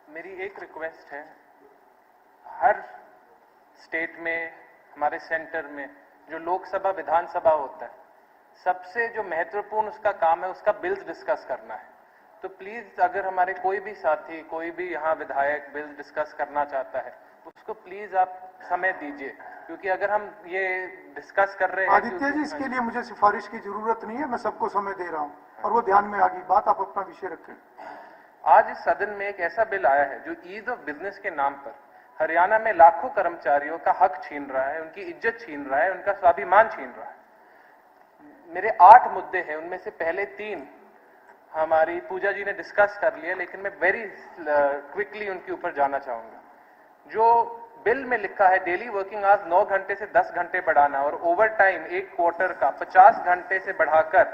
मेरी एक रिक्वेस्ट है, हर स्टेट में, हमारे सेंटर में जो लोकसभा विधानसभा होता है, सबसे जो महत्वपूर्ण उसका काम है उसका बिल्स डिस्कस करना है। तो प्लीज अगर हमारे कोई भी साथी, कोई भी यहाँ विधायक बिल्स डिस्कस करना चाहता है, उसको प्लीज आप समय दीजिए, क्योंकि अगर हम ये डिस्कस कर रहे हैं। आदित्य जी, इसके लिए मुझे सिफारिश की जरूरत नहीं है, मैं सबको समय दे रहा हूँ और वो ध्यान में आ गई बात। आप अपना विषय रखें। आज इस सदन में एक ऐसा बिल आया है जो ईज ऑफ बिजनेस के नाम पर हरियाणा में लाखों कर्मचारियों का हक छीन रहा है, उनकी इज्जत छीन रहा है, उनका स्वाभिमान छीन रहा है। मेरे 8 मुद्दे हैं, उनमें से पहले 3 हमारी पूजा जी ने डिस्कस कर लिया, लेकिन मैं वेरी क्विकली उनके ऊपर जाना चाहूंगा। जो बिल में लिखा है डेली वर्किंग आवर्स 9 घंटे से 10 घंटे बढ़ाना और ओवर टाइम एक क्वार्टर का 50 घंटे से बढ़ाकर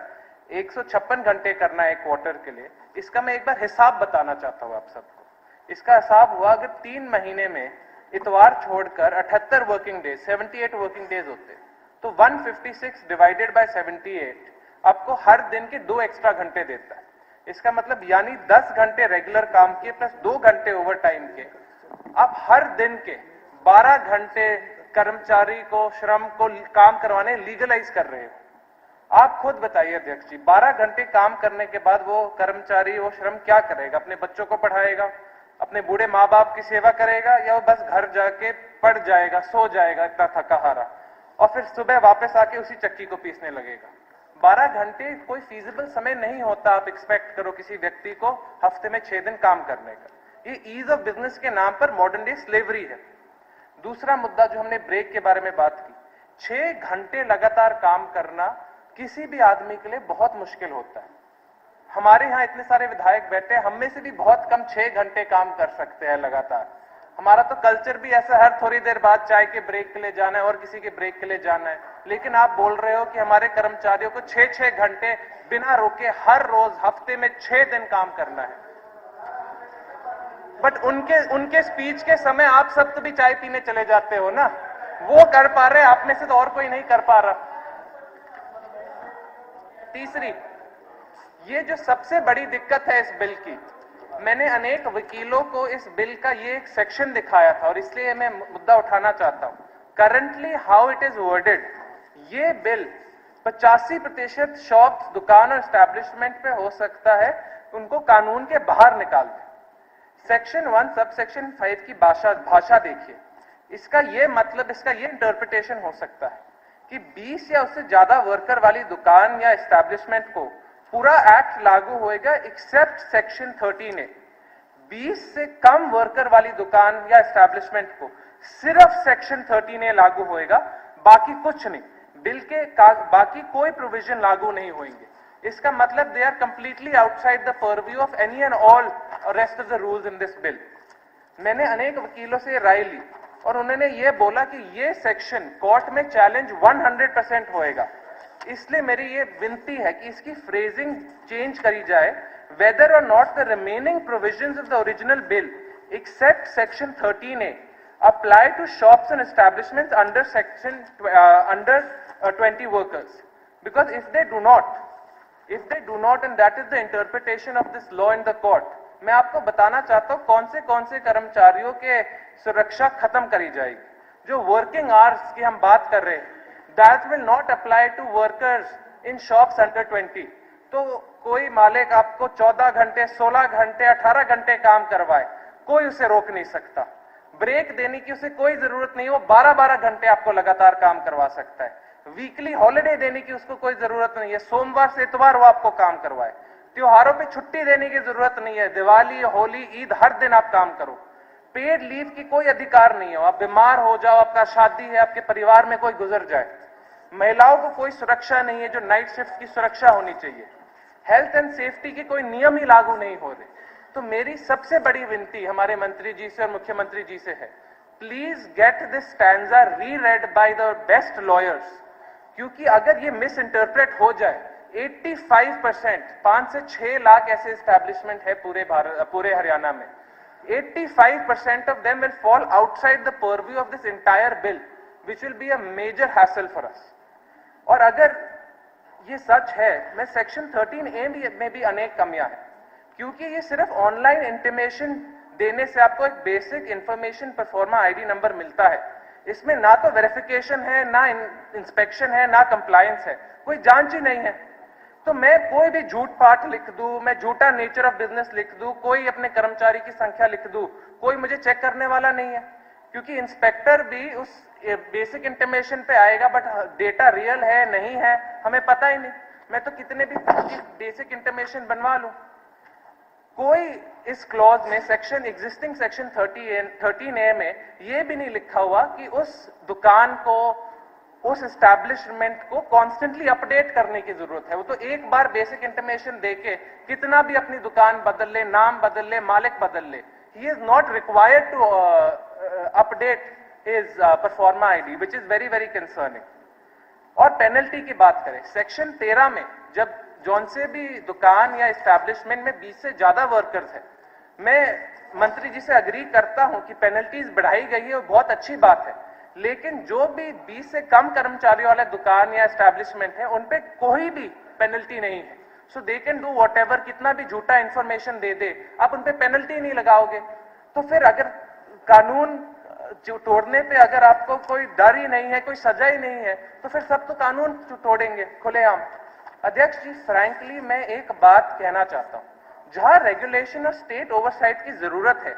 156 घंटे करना है एक क्वार्टर के लिए, इसका मैं एक बार हिसाब बताना चाहता हूं आप सबको। इसका हिसाब हुआ, अगर 3 महीने में इतवार छोड़कर 78 वर्किंग डेज, 78 वर्किंग डेज होते, तो 156 डिवाइडेड बाय 78 आपको हर दिन के 2 एक्स्ट्रा घंटे देता है। इसका मतलब यानी 10 घंटे रेगुलर काम के प्लस 2 घंटे ओवर टाइम के, आप हर दिन के 12 घंटे कर्मचारी को, श्रम को काम करवाने लीगलाइज कर रहे हो। आप खुद बताइए अध्यक्ष जी, 12 घंटे काम करने के बाद वो कर्मचारी, वो श्रम क्या करेगा? अपने बच्चों को पढ़ाएगा, अपने बूढ़े माँ बाप की सेवा करेगा, या वो बस घर जाके पड़ जाएगा, सो जाएगा इतना थका हारा, और फिर सुबह वापस आके उसी चक्की को पीसने लगेगा? 12 घंटे कोई फीजिबल समय नहीं होता। आप एक्सपेक्ट करो किसी व्यक्ति को हफ्ते में 6 दिन काम करने का। ये ईज ऑफ बिजनेस के नाम पर मॉडर्न डे स्लेवरी है। दूसरा मुद्दा जो हमने ब्रेक के बारे में बात की, 6 घंटे लगातार काम करना किसी भी आदमी के लिए बहुत मुश्किल होता है। हमारे यहाँ इतने सारे विधायक बैठे हैं, हम में से भी बहुत कम 6 घंटे काम कर सकते हैं लगातार। हमारा तो कल्चर भी ऐसा, हर थोड़ी देर बाद चाय के ब्रेक के लिए जाना है और किसी के ब्रेक के लिए जाना है। लेकिन आप बोल रहे हो कि हमारे कर्मचारियों को 6-6 घंटे बिना रोके हर रोज हफ्ते में 6 दिन काम करना है। बट उनके स्पीच के समय आप सब तो भी चाय पीने चले जाते हो ना, वो कर पा रहे, आप में से तो और कोई नहीं कर पा रहा। तीसरी, ये जो सबसे बड़ी दिक्कत है इस बिल की, मैंने अनेक वकीलों को इस बिल का ये एक सेक्शन दिखाया था और इसलिए मैं मुद्दा उठाना चाहता हूं। Currently how it is worded, ये बिल 85% शॉप्स, दुकान और एस्टैब्लिशमेंट पे हो सकता है उनको कानून के बाहर निकाल दें। सेक्शन 1 सब सेक्शन 5 की भाषा देखिए, इसका ये मतलब, इसका ये इंटरप्रिटेशन हो सकता है कि 20 या उससे ज्यादा वर्कर वाली दुकान या एस्टैब्लिशमेंट को पूरा एक्ट लागू होएगा एक्सेप्ट सेक्शन 13A। 20 से कम वर्कर वाली दुकान या एस्टैब्लिशमेंट को सिर्फ सेक्शन 13A लागू होएगा, बाकी कुछ नहीं। बिल के बाकी कोई प्रोविजन लागू नहीं होंगे। इसका मतलब they are completely outside the purview of any and all rest of the rules in this bill. मैंने अनेक वकीलों से राय ली और उन्होंने ये बोला कि ये सेक्शन कोर्ट में चैलेंज 100% होएगा। इसलिए मेरी ये विनती है कि इसकी फ्रेजिंग चेंज करी जाए, वेदर और not the remaining provisions of the original bill except section 13A apply to shops and establishments under section under 20 workers, because if they do not and that is the interpretation of this law in the court, मैं आपको बताना चाहता हूं कौन से कर्मचारियों के सुरक्षा खत्म करी जाएगी। जो वर्किंग आवर्स की हम बात कर रहे हैं, that will not apply to workers in shops under 20। तो कोई मालिक आपको 14 घंटे, 16 घंटे, 18 घंटे काम करवाए, कोई उसे रोक नहीं सकता। ब्रेक देने की उसे कोई जरूरत नहीं, वो 12-12 घंटे आपको लगातार काम करवा सकता है। वीकली हॉलिडे देने की उसको कोई जरूरत नहीं है, सोमवार से इतवार वो आपको काम करवाए। त्योहारों पे छुट्टी देने की जरूरत नहीं है, दिवाली, होली, ईद, हर दिन आप काम करो। पेड लीव की कोई अधिकार नहीं हो, आप बीमार हो जाओ, आपका शादी है, आपके परिवार में कोई गुजर जाए, महिलाओं को कोई सुरक्षा नहीं है जो नाइट शिफ्ट की सुरक्षा होनी चाहिए। हेल्थ एंड सेफ्टी के कोई नियम ही लागू नहीं हो रहे। तो मेरी सबसे बड़ी विनती हमारे मंत्री जी से और मुख्यमंत्री जी से है, please get this stanza reread by the best lawyers, क्योंकि अगर ये मिस इंटरप्रेट हो जाए, 85%, 5 से 6 लाख ऐसे एस्टैब्लिशमेंट है पूरे हरियाणा में, 85% of them will fall outside the purview of this entire bill, which will be a major hassle for us। और अगर ये सच है, मैं सेक्शन 13A में भी अनेक कमियां हैं, क्योंकि ये सिर्फ ऑनलाइन इंटीमेशन देने से आपको एक basic information pro forma ID number मिलता है। इसमें ना तो वेरिफिकेशन है, ना इंस्पेक्शन है, ना कंप्लायंस है, कोई जांच ही नहीं है। तो मैं कोई भी झूठ पाठ लिख दूं, मैं झूठा नेचर ऑफ बिजनेस लिख दूं, कोई अपने कर्मचारी की संख्या लिख दूं, कोई मुझे चेक करने वाला नहीं है, क्योंकि इंस्पेक्टर भी उस बेसिक इंटीमेशन पे आएगा, बट डेटा रियल है नहीं है हमें पता ही नहीं। मैं तो कितने भी बेसिक इंटीमेशन बनवा लूं, कोई इस क्लॉज में सेक्शन एग्जिस्टिंग सेक्शन 13A में ये भी नहीं लिखा हुआ कि उस दुकान को, उस एस्टैब्लिशमेंट को कॉन्स्टेंटली अपडेट करने की जरूरत है। वो तो एक बार बेसिक इंटीमेशन देके कितना भी अपनी दुकान बदल ले, नाम बदल ले, मालिक बदल ले, he is not required to update his proforma ID, which is very very concerning. और पेनल्टी की बात करें, सेक्शन 13 में जब जौन से भी दुकान या एस्टैब्लिशमेंट में 20 से ज्यादा वर्कर्स हैं, मैं मंत्री जी से अग्री करता हूं कि पेनल्टीज बढ़ाई गई है, वो बहुत अच्छी बात है, लेकिन जो भी 20 से कम कर्मचारियों वाले दुकान या एस्टैब्लिशमेंट है, उन पे कोई भी पेनल्टी नहीं है। सो दे कैन डू व्हाटएवर, कितना भी झूठा इंफॉर्मेशन दे दे, आप उन पे पेनल्टी नहीं लगाओगे। तो फिर अगर कानून जो तोड़ने पे अगर आपको कोई डर ही नहीं है, कोई सजा ही नहीं है, तो फिर सब तो कानून तोड़ेंगे खुलेआम। अध्यक्ष जी, फ्रैंकली मैं एक बात कहना चाहता हूं, जहां रेगुलेशन और स्टेट ओवरसाइट की जरूरत है,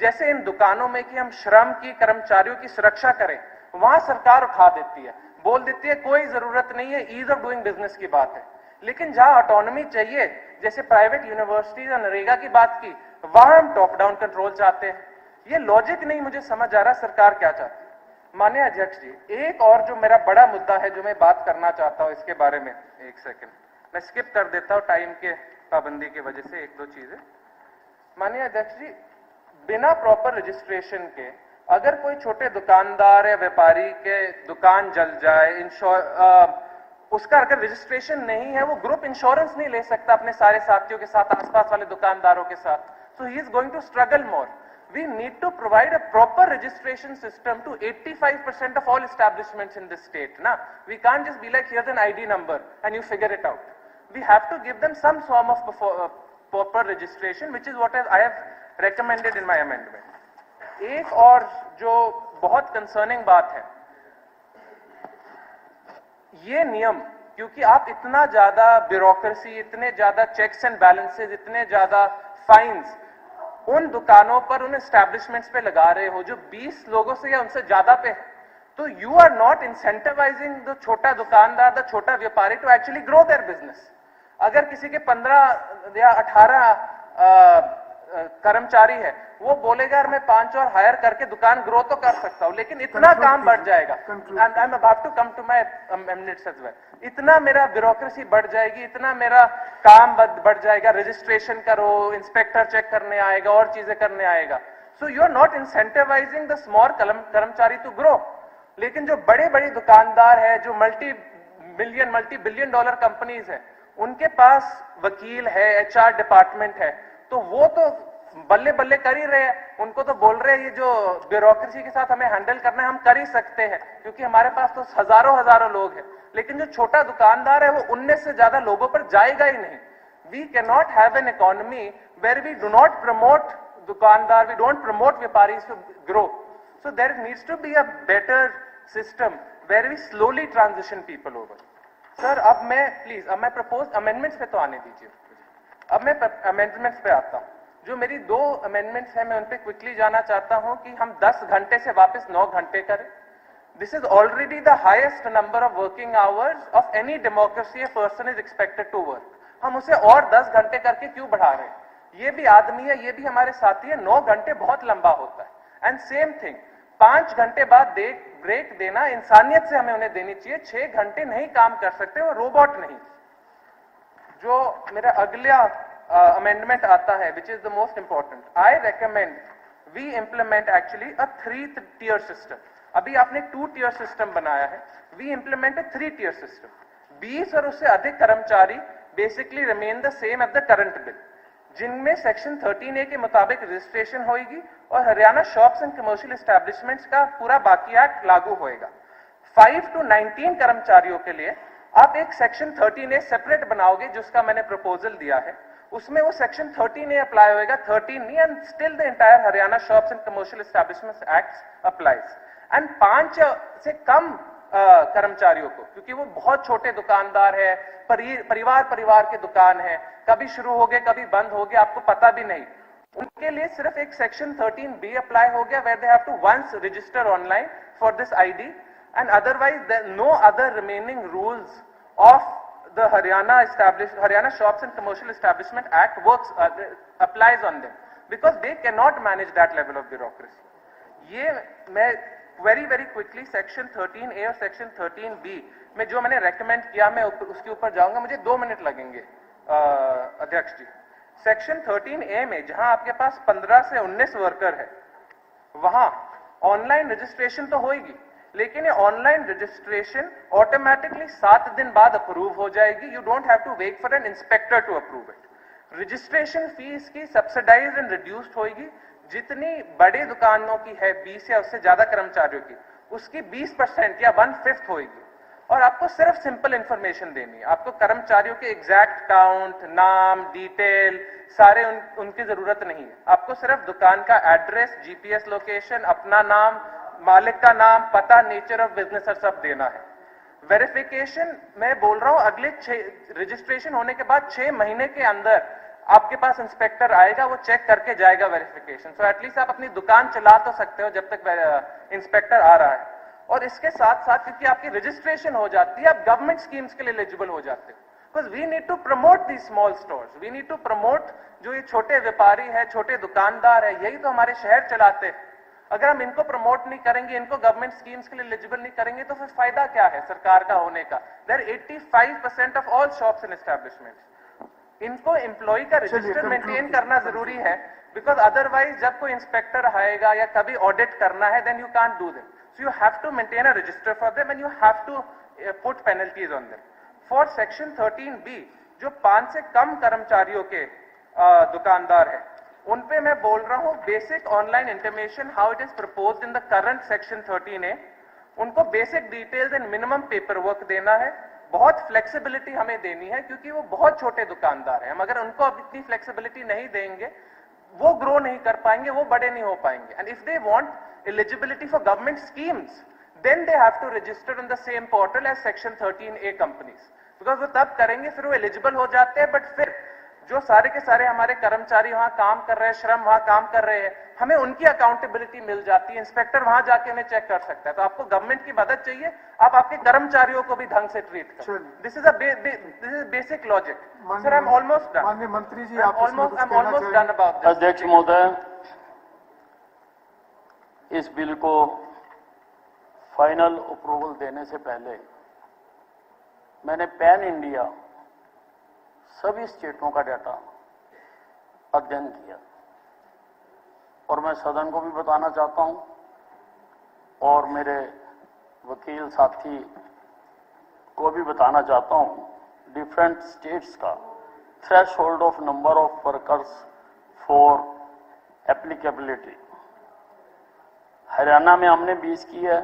जैसे इन दुकानों में कि हम श्रम की, कर्मचारियों की सुरक्षा करें, वहां सरकार उठा देती है, बोल देती है कोई जरूरत नहीं है, ईज ऑफ डूइंग बिजनेस की बात है। लेकिन जहां ऑटोनॉमी चाहिए, जैसे प्राइवेट यूनिवर्सिटीज और नरेगा की बात की, वहां हम टॉप डाउन कंट्रोल चाहते हैं। ये लॉजिक नहीं मुझे समझ आ रहा सरकार क्या चाहती है। माननीय अध्यक्ष जी, एक और जो मेरा बड़ा मुद्दा है जो मैं बात करना चाहता हूं इसके बारे में, एक सेकंड मैं स्किप कर देता हूं टाइम के पाबंदी की वजह से, एक दो चीजें। माननीय अध्यक्ष जी, बिना प्रॉपर रजिस्ट्रेशन के अगर कोई छोटे दुकानदार या व्यापारी के दुकान जल जाए, उसका अगर रजिस्ट्रेशन नहीं है, वो ग्रुप इंश्योरेंस नहीं ले सकता अपने सारे साथियों के साथ, आसपास वाले दुकानदारों के साथ, so he is going to struggle more. We need to provide a proper registration system to 85% of all establishments in this state. Now, we can't just be like, here's an ID number and you figure it out. We have to give them some form of proper registration, which is what I have recommended in my amendment. एक और जो बहुत concerning बात है, ये नियम, क्योंकि आप इतना ज्यादा ब्यूरोक्रेसी, इतने ज्यादा चेक्स एंड बैलेंसेज, इतने ज्यादा फाइन्स उन दुकानों पर, उन एस्टैब्लिशमेंट्स पे लगा रहे हो जो 20 लोगों से या उनसे ज्यादा पे, तो you are not incentivising the छोटा दुकानदार, द छोटा व्यापारी to actually grow their business. अगर किसी के 15 या 18 कर्मचारी है, वो बोलेगा यार मैं 5 और हायर करके दुकान ग्रो तो कर सकता हूं, लेकिन इतना काम बढ़ जाएगा, I am about to come to my minutes as well, इतना मेरा ब्यूरोक्रेसी बढ़ जाएगी, इतना मेरा काम बढ़ जाएगा, रजिस्ट्रेशन करो, इंस्पेक्टर चेक करने आएगा, और चीजें करने आएगा। So you are not incentivising the small कर्मचारी टू ग्रो। लेकिन जो बड़े बड़े दुकानदार है, जो मल्टी बिलियन डॉलर कंपनीज है, उनके पास वकील है, HR डिपार्टमेंट है, तो वो तो बल्ले बल्ले कर ही रहे हैं, उनको तो बोल रहे हैं ये जो ब्यूरोक्रेसी के साथ हमें हैंडल करना है हम कर ही सकते हैं, क्योंकि हमारे पास तो हजारों लोग हैं। लेकिन जो छोटा दुकानदार है वो 19 से ज्यादा लोगों पर जाएगा ही नहीं। We can not have an economy where we do not promote दुकानदार, वी डोंट प्रमोट व्यापारीज to grow. So there needs to be a better system where we slowly transition people over. Sir अब मैं propose amendments पे तो आने दीजिए। अब मैं अमेंडमेंट्स पे आता हूं। जो मेरी 2 अमेंडमेंट्स हैं, मैं उन पे क्विकली जाना चाहता हूं कि हम 10 घंटे से वापस 9 घंटे करें। This is already the highest number of working hours of any democracy a person is expected to work। हम उसे और 10 घंटे करके क्यों बढ़ा रहे हैं? ये भी आदमी है, ये भी हमारे साथी है, 9 घंटे बहुत लंबा होता है। एंड सेम थिंग, 5 घंटे बाद ब्रेक देना इंसानियत से हमें उन्हें देनी चाहिए। 6 घंटे नहीं काम कर सकते, वो रोबोट नहीं। जो मेरा अगला अमेंडमेंट आता है, which is the most important, I recommend we implement actually a 3-tier system. अभी आपने 2-tier सिस्टम बनाया है, we implement a 3-tier system. 20 और उससे अधिक कर्मचारी basically remain the same at the current bill, जिनमें सेक्शन 13A के मुताबिक रजिस्ट्रेशन होगी और Haryana shops and commercial establishments का पूरा बाकी एक्ट लागू होएगा। 5 to 19 कर्मचारियों के लिए आप एक सेक्शन 13A सेपरेट बनाओगे, जिसका मैंने प्रपोजल दिया है। उसमें वो सेक्शन 13A अप्लाई होएगा, 13 नहीं, and still the entire Haryana shops and commercial establishments act applies. And 5 से कम कर्मचारियों को, क्योंकि वो बहुत छोटे दुकानदार है, परिवार के दुकान है, कभी शुरू हो गए कभी बंद हो गए, आपको पता भी नहीं, उनके लिए सिर्फ एक सेक्शन 13B अप्लाई हो गया, where they have to once register online for this ID, and otherwise no other remaining rules of the Haryana Shops and Commercial Establishment Act works applies on them, because they cannot manage that level of bureaucracy. ये मैं very quickly section 13A और section 13B में जो मैंने recommend किया, मैं उसके ऊपर जाऊंगा, मुझे 2 मिनट लगेंगे अध्यक्ष जी। सेक्शन 13A में जहां आपके पास 15 से 19 वर्कर है, वहां ऑनलाइन रजिस्ट्रेशन तो होगी, लेकिन ये ऑनलाइन रजिस्ट्रेशन ऑटोमेटिकली 7 दिन बाद अप्रूव हो जाएगी। You don't have to wait for an inspector to approve it. Registration fees की सब्सिडाइज एंड रिड्यूस्ड होगी, जितनी बड़े दुकानों की है 20 या उससे ज्यादा कर्मचारियों की, उसकी 20% या 1/5 होगी, और आपको सिर्फ सिंपल इंफॉर्मेशन देनी है। आपको कर्मचारियों के एग्जैक्ट काउंट, नाम, डिटेल सारे उनकी जरूरत नहीं है। आपको सिर्फ दुकान का एड्रेस, जीपीएस लोकेशन, अपना नाम, मालिक का नाम, पता, नेचर ऑफ बिजनेस और सब देना है। वेरिफिकेशन मैं बोल रहा हूं, अगले 6 रजिस्ट्रेशन होने के बाद 6 महीने के अंदर आपके पास इंस्पेक्टर आएगा, वो चेक करके जाएगा वेरिफिकेशन। सो एटलीस्ट आप अपनी दुकान चला तो सकते हो जब तक इंस्पेक्टर आ रहा है। और इसके साथ साथ क्योंकि आपकी रजिस्ट्रेशन हो जाती है, आप गवर्नमेंट स्कीम्स के लिए एलिजिबल हो जाते हो, because we need to promote the small stores, we need to promote जो ये छोटे व्यापारी है, छोटे दुकानदार है, यही तो हमारे शहर चलाते हैं। अगर हम इनको प्रमोट नहीं करेंगे, इनको गवर्नमेंट स्कीम्स के लिए एलिजिबल नहीं करेंगे, तो फिर फायदा क्या है सरकार का होने का। There 85% of all shops and establishments. इनको एम्प्लॉय का रजिस्टर मेंटेन करना जरूरी है, बिकॉज अदरवाइज जब कोई इंस्पेक्टर आएगा या कभी ऑडिट करना है, then you can't do this. So you have to maintain a register for them and you have to put penalties on them. For section 13B जो 5 से कम कर्मचारियों के दुकानदार है, उन पे मैं बोल रहा हूं basic online intimation how it is proposed in the current section 13A। उनको basic details and minimum paper work देना है। बहुत फ्लेक्सिबिलिटी हमें देनी है, क्योंकि वो बहुत छोटे दुकानदार हैं। हम अगर उनको अब इतनी फ्लेक्सिबिलिटी नहीं देंगे, वो ग्रो नहीं कर पाएंगे, वो बड़े नहीं हो पाएंगे। And if they want eligibility for government schemes, then they have to register on the same portal as section 13A companies, because वो तब करेंगे, फिर वो एलिजिबल हो जाते हैं। बट फिर जो सारे के सारे हमारे कर्मचारी वहां काम कर रहे हैं, श्रम वहां काम कर रहे हैं, हमें उनकी अकाउंटेबिलिटी मिल जाती है। इंस्पेक्टर वहां जाके उन्हें चेक कर सकता है। तो आपको गवर्नमेंट की मदद चाहिए, आप आपके कर्मचारियों को भी ढंग से ट्रीट करें। This is basic logic. Sir, I am almost done. माननीय मंत्री जी, आप ऑलमोस्ट डन अबाउट दिस। अध्यक्ष महोदय, इस बिल को फाइनल अप्रूवल देने से पहले मैंने पैन इंडिया सभी स्टेटों का डाटा अध्ययन किया, और मैं सदन को भी बताना चाहता हूं और मेरे वकील साथी को भी बताना चाहता हूं। डिफरेंट स्टेट्स का threshold of number of workers for applicability. Haryana में हमने 20 की है,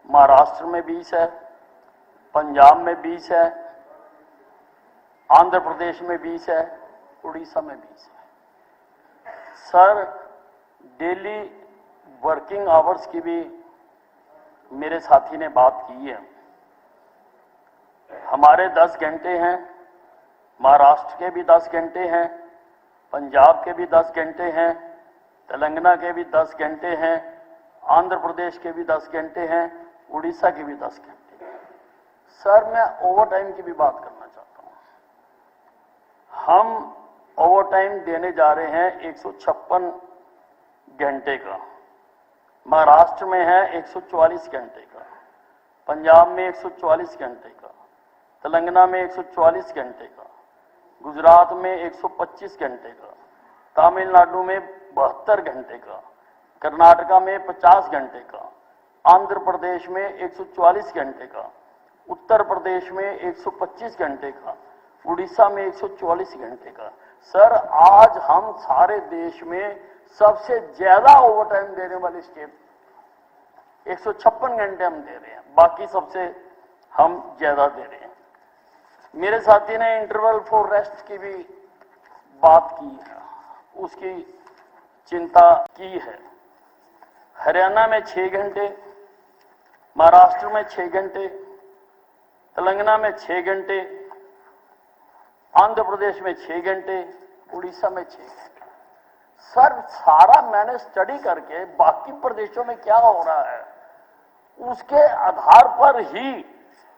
महाराष्ट्र में 20 है, पंजाब में 20 है, आंध्र प्रदेश में 20 है, उड़ीसा में 20 है। सर, डेली वर्किंग आवर्स की भी मेरे साथी ने बात की है। हमारे 10 घंटे हैं, महाराष्ट्र के भी 10 घंटे हैं, पंजाब के भी 10 घंटे हैं, तेलंगाना के भी 10 घंटे हैं, आंध्र प्रदेश के भी 10 घंटे हैं, उड़ीसा के भी 10 घंटे हैं। सर, मैं ओवर टाइम की भी बात करना चाहता हूं। हम ओवर टाइम देने जा रहे हैं 156 घंटे का, महाराष्ट्र में है 144 घंटे का, पंजाब में 144 घंटे का, तेलंगाना में 144 घंटे का, गुजरात में 125 घंटे का, तमिलनाडु में 72 घंटे का, कर्नाटका में 50 घंटे का, आंध्र प्रदेश में 144 घंटे का, उत्तर प्रदेश में 125 घंटे का, उड़ीसा में 144 घंटे का। सर, आज हम सारे देश में सबसे ज्यादा ओवरटाइम देने वाली स्टेट 156 घंटे हम दे रहे हैं, बाकी सबसे हम ज्यादा दे रहे हैं। मेरे साथी ने इंटरवल फॉर रेस्ट की भी बात की है, उसकी चिंता की है। हरियाणा में 6 घंटे, महाराष्ट्र में 6 घंटे, तेलंगाना में 6 घंटे, आंध्र प्रदेश में 6 घंटे, उड़ीसा में 6 घंटे। सर, सारा मैंने स्टडी करके बाकी प्रदेशों में क्या हो रहा है उसके आधार पर ही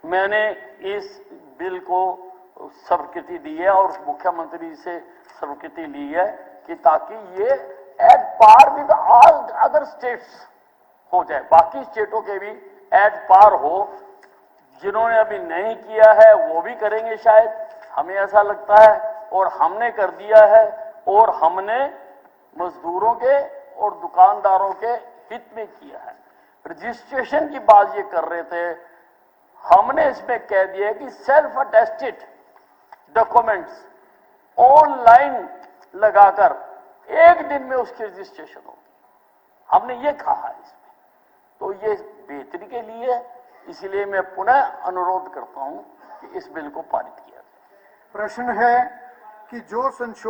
मैंने इस बिल को स्वीकृति दी है और मुख्यमंत्री से स्वीकृति ली है कि ताकि ये at par with all other states हो जाए, बाकी स्टेटों के भी एट पार हो। जिन्होंने अभी नहीं किया है वो भी करेंगे शायद, हमें ऐसा लगता है, और हमने कर दिया है। और हमने मजदूरों के और दुकानदारों के हित में किया है। रजिस्ट्रेशन की बात ये कर रहे थे, हमने इसमें कह दिया कि सेल्फ अटेस्टेड डॉक्यूमेंट्स ऑनलाइन लगाकर 1 दिन में उसकी रजिस्ट्रेशन होगी, हमने ये कहा है इसमें। तो ये बेहतरी के लिए है, इसलिए मैं पुनः अनुरोध करता हूं कि इस बिल को पारित किया जाए। प्रश्न है कि जो संशोधन